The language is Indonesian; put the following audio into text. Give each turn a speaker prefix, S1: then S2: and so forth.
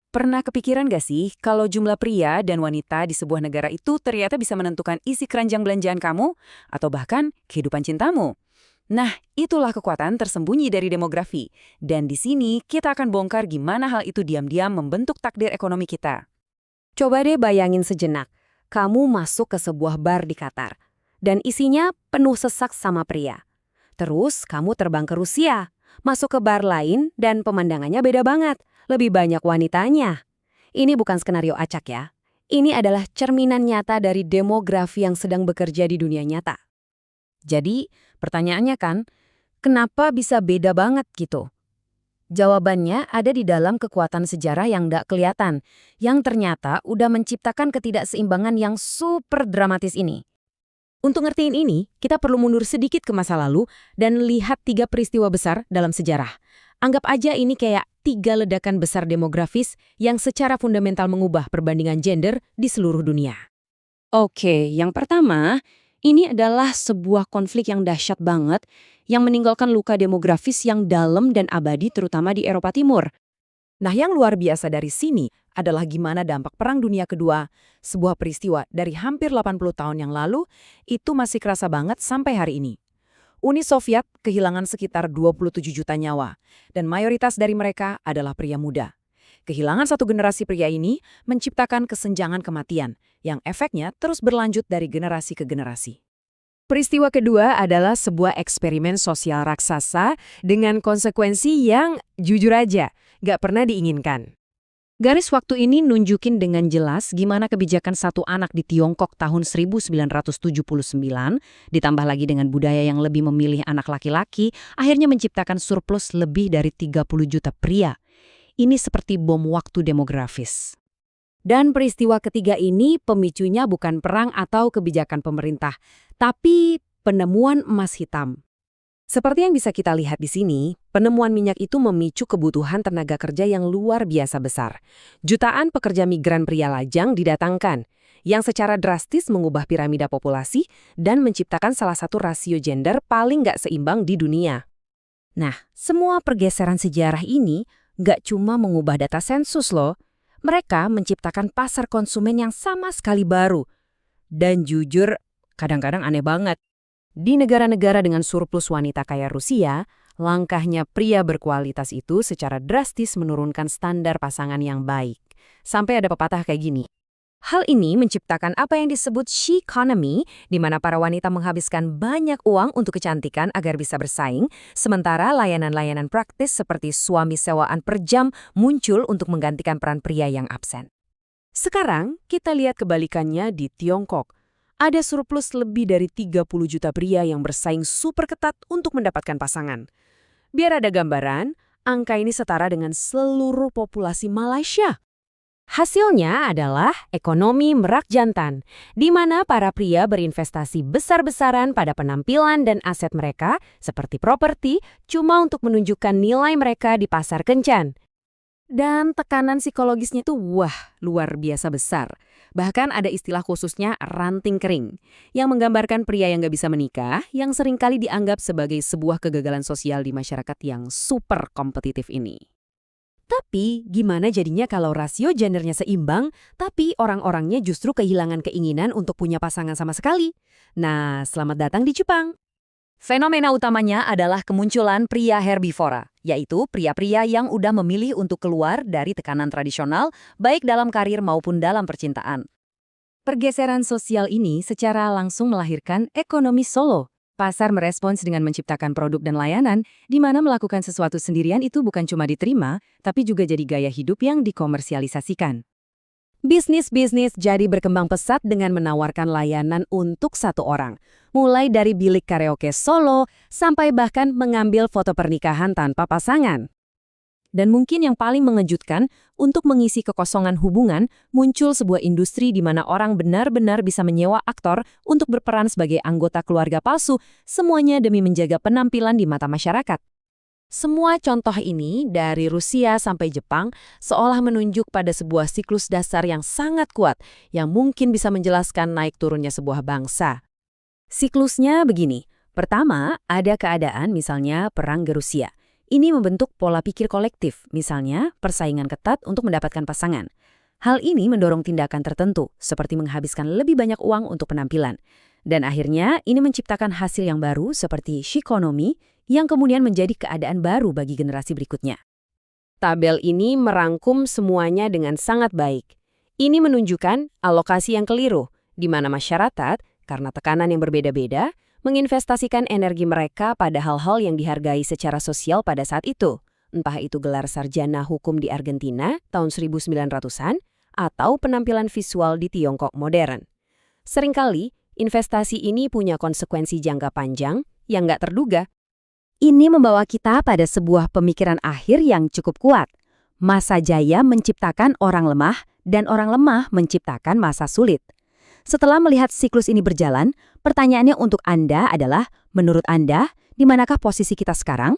S1: Pernah kepikiran gak sih kalau jumlah pria dan wanita di sebuah negara itu ternyata bisa menentukan isi keranjang belanjaan kamu atau bahkan kehidupan cintamu? Nah, itulah kekuatan tersembunyi dari demografi. Dan di sini kita akan bongkar gimana hal itu diam-diam membentuk takdir ekonomi kita.
S2: Coba deh bayangin sejenak, kamu masuk ke sebuah bar di Qatar, dan isinya penuh sesak sama pria. Terus kamu terbang ke Rusia, masuk ke bar lain dan pemandangannya beda banget, lebih banyak wanitanya. Ini bukan skenario acak ya. Ini adalah cerminan nyata dari demografi yang sedang bekerja di dunia nyata.
S1: Jadi, pertanyaannya kan, kenapa bisa beda banget gitu? Jawabannya ada di dalam kekuatan sejarah yang nggak kelihatan, yang ternyata udah menciptakan ketidakseimbangan yang super dramatis ini. Untuk ngertiin ini, kita perlu mundur sedikit ke masa lalu dan lihat 3 peristiwa besar dalam sejarah. Anggap aja ini kayak 3 ledakan besar demografis yang secara fundamental mengubah perbandingan gender di seluruh dunia.
S2: Oke, yang pertama, ini adalah sebuah konflik yang dahsyat banget yang meninggalkan luka demografis yang dalam dan abadi terutama di Eropa Timur.
S1: Nah, yang luar biasa dari sini adalah gimana dampak Perang Dunia Kedua, sebuah peristiwa dari hampir 80 tahun yang lalu, itu masih kerasa banget sampai hari ini. Uni Soviet kehilangan sekitar 27 juta nyawa, dan mayoritas dari mereka adalah pria muda. Kehilangan satu generasi pria ini menciptakan kesenjangan kematian, yang efeknya terus berlanjut dari generasi ke generasi. Peristiwa kedua adalah sebuah eksperimen sosial raksasa dengan konsekuensi yang, jujur aja, nggak pernah diinginkan. Garis waktu ini nunjukin dengan jelas gimana kebijakan satu anak di Tiongkok tahun 1979, ditambah lagi dengan budaya yang lebih memilih anak laki-laki, akhirnya menciptakan surplus lebih dari 30 juta pria. Ini seperti bom waktu demografis.
S2: Dan peristiwa ketiga ini pemicunya bukan perang atau kebijakan pemerintah, tapi penemuan emas hitam.
S1: Seperti yang bisa kita lihat di sini, penemuan minyak itu memicu kebutuhan tenaga kerja yang luar biasa besar. Jutaan pekerja migran pria lajang didatangkan, yang secara drastis mengubah piramida populasi dan menciptakan salah satu rasio gender paling nggak seimbang di dunia.
S2: Nah, semua pergeseran sejarah ini nggak cuma mengubah data sensus loh. Mereka menciptakan pasar konsumen yang sama sekali baru. Dan jujur, kadang-kadang aneh banget. Di negara-negara dengan surplus wanita kaya Rusia, langkahnya pria berkualitas itu secara drastis menurunkan standar pasangan yang baik. Sampai ada pepatah kayak gini. Hal ini menciptakan apa yang disebut she economy, di mana para wanita menghabiskan banyak uang untuk kecantikan agar bisa bersaing, sementara layanan-layanan praktis seperti suami sewaan per jam muncul untuk menggantikan peran pria yang absen. Sekarang, kita lihat kebalikannya di Tiongkok. Ada surplus lebih dari 30 juta pria yang bersaing super ketat untuk mendapatkan pasangan. Biar ada gambaran, angka ini setara dengan seluruh populasi Malaysia. Hasilnya adalah ekonomi merak jantan, di mana para pria berinvestasi besar-besaran pada penampilan dan aset mereka, seperti properti, cuma untuk menunjukkan nilai mereka di pasar kencan. Dan tekanan psikologisnya itu luar biasa besar. Bahkan ada istilah khususnya ranting kering, yang menggambarkan pria yang gak bisa menikah, yang seringkali dianggap sebagai sebuah kegagalan sosial di masyarakat yang super kompetitif ini. Tapi gimana jadinya kalau rasio gendernya seimbang, tapi orang-orangnya justru kehilangan keinginan untuk punya pasangan sama sekali? Nah, selamat datang di Jepang. Fenomena utamanya adalah kemunculan pria herbivora, yaitu pria-pria yang udah memilih untuk keluar dari tekanan tradisional, baik dalam karir maupun dalam percintaan. Pergeseran sosial ini secara langsung melahirkan ekonomi solo. Pasar merespons dengan menciptakan produk dan layanan, di mana melakukan sesuatu sendirian itu bukan cuma diterima, tapi juga jadi gaya hidup yang dikomersialisasikan. Bisnis-bisnis jadi berkembang pesat dengan menawarkan layanan untuk satu orang, mulai dari bilik karaoke solo sampai bahkan mengambil foto pernikahan tanpa pasangan. Dan mungkin yang paling mengejutkan, untuk mengisi kekosongan hubungan, muncul sebuah industri di mana orang benar-benar bisa menyewa aktor untuk berperan sebagai anggota keluarga palsu, semuanya demi menjaga penampilan di mata masyarakat. Semua contoh ini, dari Rusia sampai Jepang, seolah menunjuk pada sebuah siklus dasar yang sangat kuat, yang mungkin bisa menjelaskan naik turunnya sebuah bangsa. Siklusnya begini. Pertama, ada keadaan misalnya perang Gerusia. Ini membentuk pola pikir kolektif, misalnya persaingan ketat untuk mendapatkan pasangan. Hal ini mendorong tindakan tertentu, seperti menghabiskan lebih banyak uang untuk penampilan. Dan akhirnya, ini menciptakan hasil yang baru seperti shikonomi, yang kemudian menjadi keadaan baru bagi generasi berikutnya.
S1: Tabel ini merangkum semuanya dengan sangat baik. Ini menunjukkan alokasi yang keliru, di mana masyarakat, karena tekanan yang berbeda-beda, menginvestasikan energi mereka pada hal-hal yang dihargai secara sosial pada saat itu. Entah itu gelar sarjana hukum di Argentina tahun 1900-an atau penampilan visual di Tiongkok modern. Seringkali, investasi ini punya konsekuensi jangka panjang yang nggak terduga.
S2: Ini membawa kita pada sebuah pemikiran akhir yang cukup kuat. Masa jaya menciptakan orang lemah dan orang lemah menciptakan masa sulit. Setelah melihat siklus ini berjalan, pertanyaannya untuk Anda adalah, menurut Anda, di manakah posisi kita sekarang?